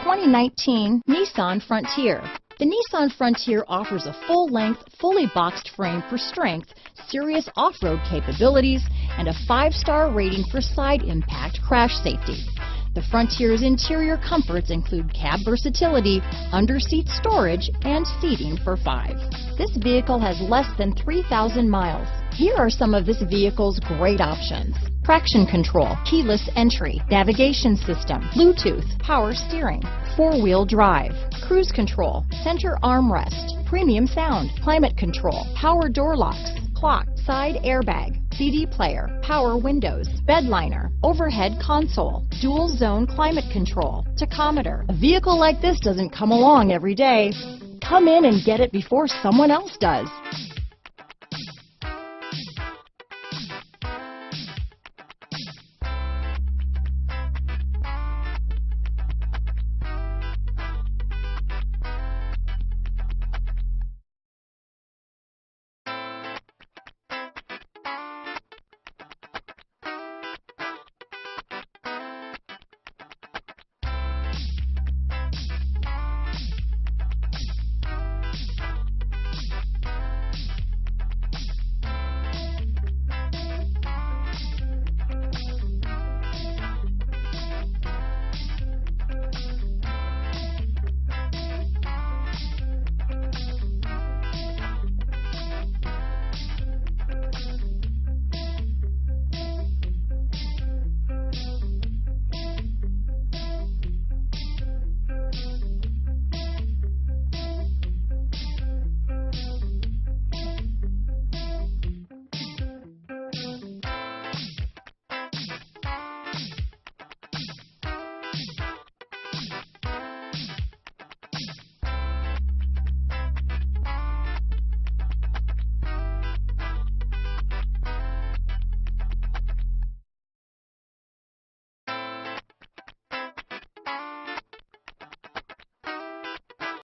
2019 Nissan Frontier. The Nissan Frontier offers a full-length, fully boxed frame for strength, serious off-road capabilities, and a 5-star rating for side impact crash safety. The Frontier's interior comforts include cab versatility, under-seat storage, and seating for 5. This vehicle has less than 3,000 miles. Here are some of this vehicle's great options: traction control, keyless entry, navigation system, Bluetooth, power steering, 4-wheel drive, cruise control, center armrest, premium sound, climate control, power door locks, clock, side airbag, CD player, power windows, bedliner, overhead console, dual zone climate control, tachometer. A vehicle like this doesn't come along every day. Come in and get it before someone else does.